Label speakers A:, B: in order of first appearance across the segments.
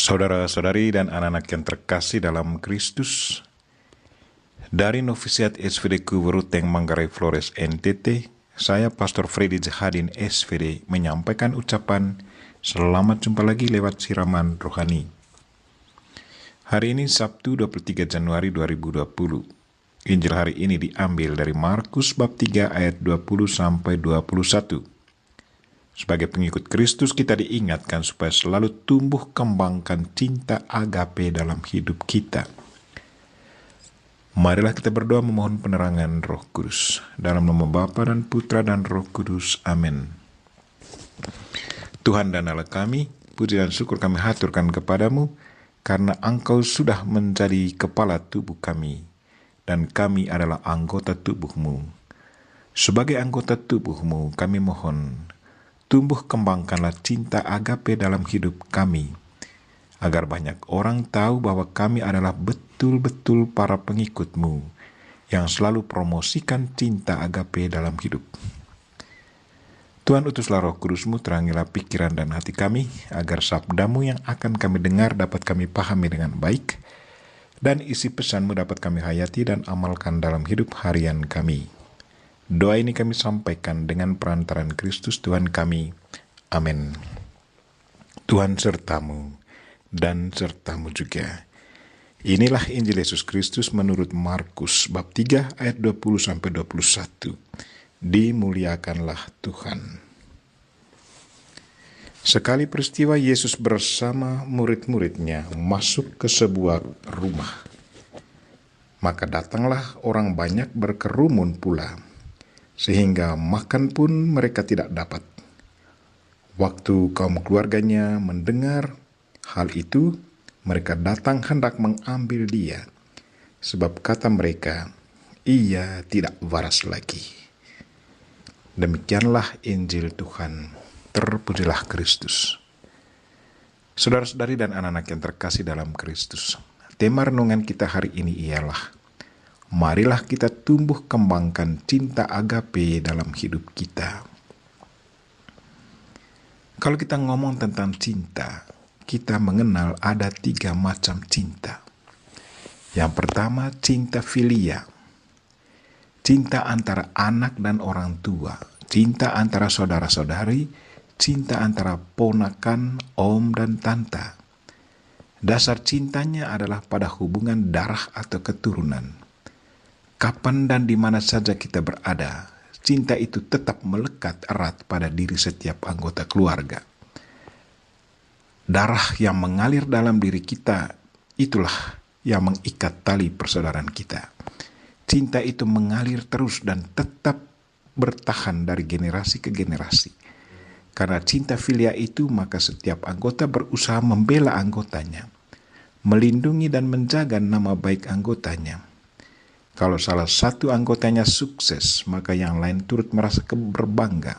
A: Saudara-saudari dan anak-anak yang terkasih dalam Kristus, dari Novisiat SVD Kuberuteng Manggarai Flores NTT, saya Pastor Freddy Jahadin SVD menyampaikan ucapan selamat jumpa lagi lewat siraman rohani. Hari ini Sabtu 23 Januari 2020. Injil hari ini diambil dari Markus bab 3 ayat 20 sampai 21. Sebagai pengikut Kristus, kita diingatkan supaya selalu tumbuh kembangkan cinta agape dalam hidup kita. Marilah kita berdoa memohon penerangan Roh Kudus. Dalam nama Bapa dan Putra dan Roh Kudus. Amin. Tuhan dan Allah kami, puji dan syukur kami haturkan kepadamu, karena Engkau sudah menjadi kepala tubuh kami, dan kami adalah anggota tubuh-Mu. Sebagai anggota tubuh-Mu, kami mohon, tumbuh kembangkanlah cinta agape dalam hidup kami, agar banyak orang tahu bahwa kami adalah betul-betul para pengikut-Mu yang selalu promosikan cinta agape dalam hidup. Tuhan, utuslah Roh Kudus-Mu, terangilah pikiran dan hati kami, agar sabda-Mu yang akan kami dengar dapat kami pahami dengan baik, dan isi pesan-Mu dapat kami hayati dan amalkan dalam hidup harian kami. Doa ini kami sampaikan dengan perantaran Kristus Tuhan kami. Amin. Tuhan sertamu dan sertamu juga. Inilah Injil Yesus Kristus menurut Markus bab 3 ayat 20 sampai 21. Dimuliakanlah Tuhan. Sekali peristiwa Yesus bersama murid-muridnya masuk ke sebuah rumah. Maka datanglah orang banyak berkerumun pula, sehingga makan pun mereka tidak dapat. Waktu kaum keluarganya mendengar hal itu, mereka datang hendak mengambil dia, sebab kata mereka, ia tidak waras lagi. Demikianlah Injil Tuhan. Terpujilah Kristus. Saudara-saudari dan anak-anak yang terkasih dalam Kristus, tema renungan kita hari ini ialah, marilah kita tumbuh kembangkan cinta agape dalam hidup kita. Kalau kita ngomong tentang cinta, kita mengenal ada 3 macam cinta. Yang pertama, cinta filia. Cinta antara anak dan orang tua. Cinta antara saudara-saudari. Cinta antara ponakan, om, dan tante. Dasar cintanya adalah pada hubungan darah atau keturunan. Kapan dan di mana saja kita berada, cinta itu tetap melekat erat pada diri setiap anggota keluarga. Darah yang mengalir dalam diri kita, itulah yang mengikat tali persaudaraan kita. Cinta itu mengalir terus dan tetap bertahan dari generasi ke generasi. Karena cinta filia itu, maka setiap anggota berusaha membela anggotanya, melindungi dan menjaga nama baik anggotanya. Kalau salah satu anggotanya sukses, maka yang lain turut merasa berbangga.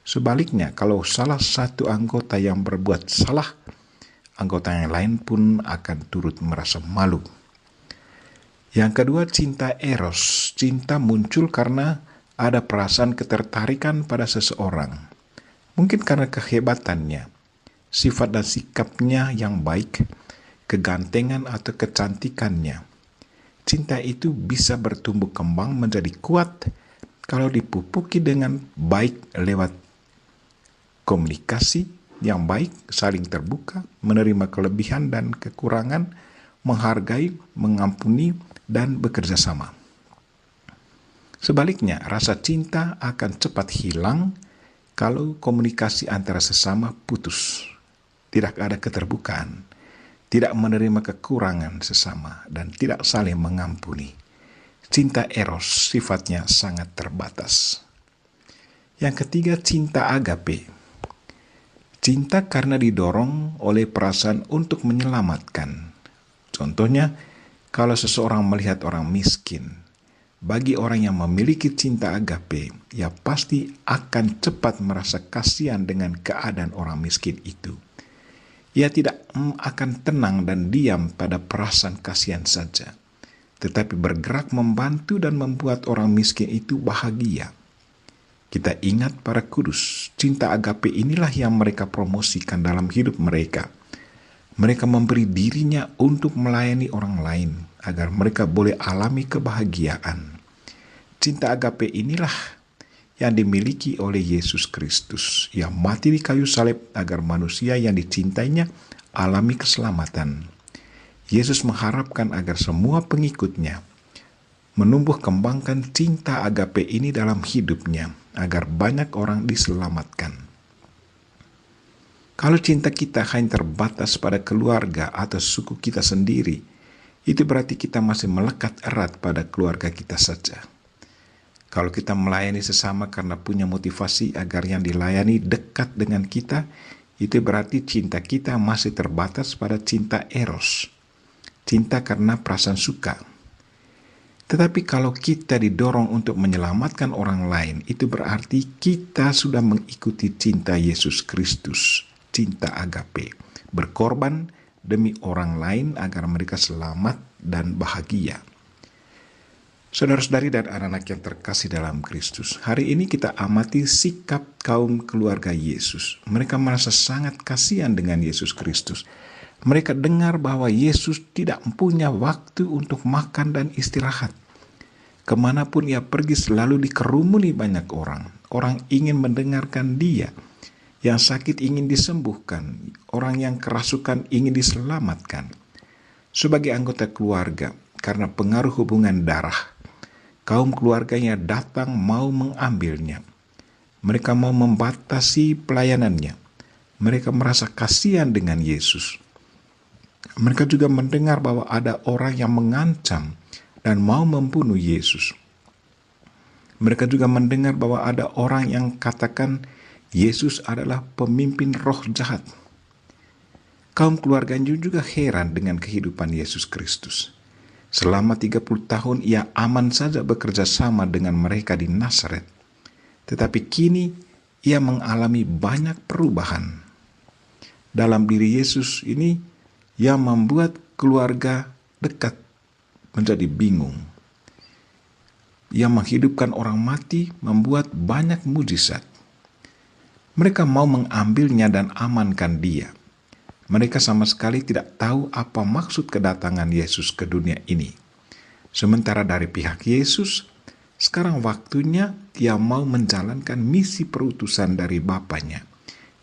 A: Sebaliknya, kalau salah satu anggota yang berbuat salah, anggota yang lain pun akan turut merasa malu. Yang kedua, cinta eros. Cinta muncul karena ada perasaan ketertarikan pada seseorang. Mungkin karena kehebatannya, sifat dan sikapnya yang baik, kegantengan atau kecantikannya. Cinta itu bisa bertumbuh kembang menjadi kuat kalau dipupuki dengan baik lewat komunikasi yang baik, saling terbuka, menerima kelebihan dan kekurangan, menghargai, mengampuni, dan bekerja sama. Sebaliknya, rasa cinta akan cepat hilang kalau komunikasi antara sesama putus, tidak ada keterbukaan, tidak menerima kekurangan sesama, dan tidak saling mengampuni. Cinta eros sifatnya sangat terbatas. Yang ketiga, cinta agape. Cinta karena didorong oleh perasaan untuk menyelamatkan. Contohnya, kalau seseorang melihat orang miskin, bagi orang yang memiliki cinta agape, ia pasti akan cepat merasa kasihan dengan keadaan orang miskin itu. Ia tidak akan tenang dan diam pada perasaan kasihan saja, tetapi bergerak membantu dan membuat orang miskin itu bahagia. Kita ingat para kudus, cinta agape inilah yang mereka promosikan dalam hidup mereka. Mereka memberi dirinya untuk melayani orang lain agar mereka boleh alami kebahagiaan. Cinta agape inilah yang dimiliki oleh Yesus Kristus yang mati di kayu salib agar manusia yang dicintainya alami keselamatan. Yesus mengharapkan agar semua pengikutnya menumbuh kembangkan cinta agape ini dalam hidupnya agar banyak orang diselamatkan. Kalau cinta kita hanya terbatas pada keluarga atau suku kita sendiri, itu berarti kita masih melekat erat pada keluarga kita saja. Kalau kita melayani sesama karena punya motivasi agar yang dilayani dekat dengan kita, itu berarti cinta kita masih terbatas pada cinta eros, cinta karena perasaan suka. Tetapi kalau kita didorong untuk menyelamatkan orang lain, itu berarti kita sudah mengikuti cinta Yesus Kristus, cinta agape, berkorban demi orang lain agar mereka selamat dan bahagia. Saudara-saudari dan anak-anak yang terkasih dalam Kristus, hari ini kita amati sikap kaum keluarga Yesus. Mereka merasa sangat kasihan dengan Yesus Kristus. Mereka dengar bahwa Yesus tidak punya waktu untuk makan dan istirahat. Kemanapun ia pergi selalu dikerumuni banyak orang. Orang ingin mendengarkan dia. Yang sakit ingin disembuhkan. Orang yang kerasukan ingin diselamatkan. Sebagai anggota keluarga, karena pengaruh hubungan darah, kaum keluarganya datang mau mengambilnya. Mereka mau membatasi pelayanannya. Mereka merasa kasihan dengan Yesus. Mereka juga mendengar bahwa ada orang yang mengancam dan mau membunuh Yesus. Mereka juga mendengar bahwa ada orang yang katakan Yesus adalah pemimpin roh jahat. Kaum keluarganya juga heran dengan kehidupan Yesus Kristus. Selama 30 tahun ia aman saja bekerja sama dengan mereka di Nazaret. Tetapi kini ia mengalami banyak perubahan. Dalam diri Yesus ini, yang membuat keluarga dekat menjadi bingung. Yang menghidupkan orang mati membuat banyak mujizat. Mereka mau mengambilnya dan amankan dia. Mereka sama sekali tidak tahu apa maksud kedatangan Yesus ke dunia ini. Sementara dari pihak Yesus, sekarang waktunya ia mau menjalankan misi perutusan dari Bapanya,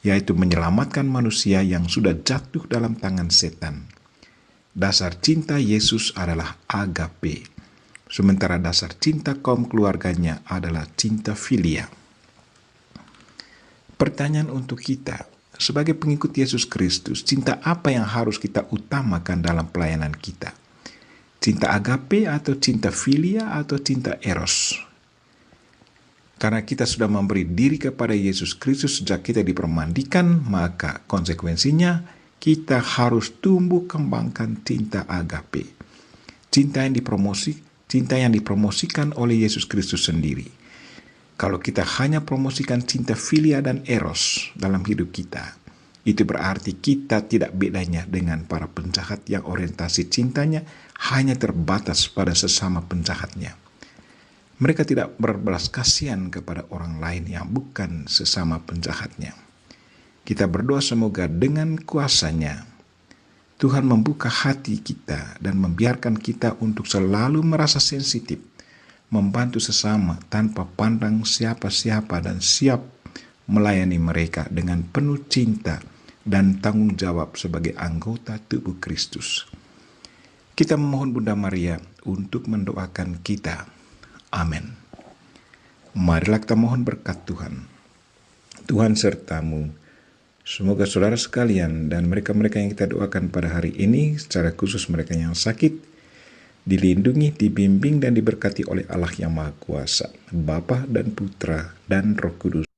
A: yaitu menyelamatkan manusia yang sudah jatuh dalam tangan setan. Dasar cinta Yesus adalah agape, sementara dasar cinta kaum keluarganya adalah cinta filia. Pertanyaan untuk kita, sebagai pengikut Yesus Kristus, cinta apa yang harus kita utamakan dalam pelayanan kita? Cinta agape atau cinta filia atau cinta eros? Karena kita sudah memberi diri kepada Yesus Kristus sejak kita dipermandikan, maka konsekuensinya kita harus tumbuh kembangkan cinta agape. Cinta yang dipromosikan oleh Yesus Kristus sendiri. Kalau kita hanya promosikan cinta filia dan eros dalam hidup kita, itu berarti kita tidak bedanya dengan para penjahat yang orientasi cintanya hanya terbatas pada sesama penjahatnya. Mereka tidak berbelas kasihan kepada orang lain yang bukan sesama penjahatnya. Kita berdoa semoga dengan kuasa-Nya Tuhan membuka hati kita dan membiarkan kita untuk selalu merasa sensitif, membantu sesama tanpa pandang siapa-siapa dan siap melayani mereka dengan penuh cinta dan tanggung jawab sebagai anggota tubuh Kristus. Kita memohon Bunda Maria untuk mendoakan kita. Amin. Marilah kita mohon berkat Tuhan. Tuhan sertamu. Semoga saudara sekalian dan mereka-mereka yang kita doakan pada hari ini, secara khusus mereka yang sakit, dilindungi, dibimbing dan diberkati oleh Allah yang Maha Kuasa, Bapa dan Putra dan Roh Kudus.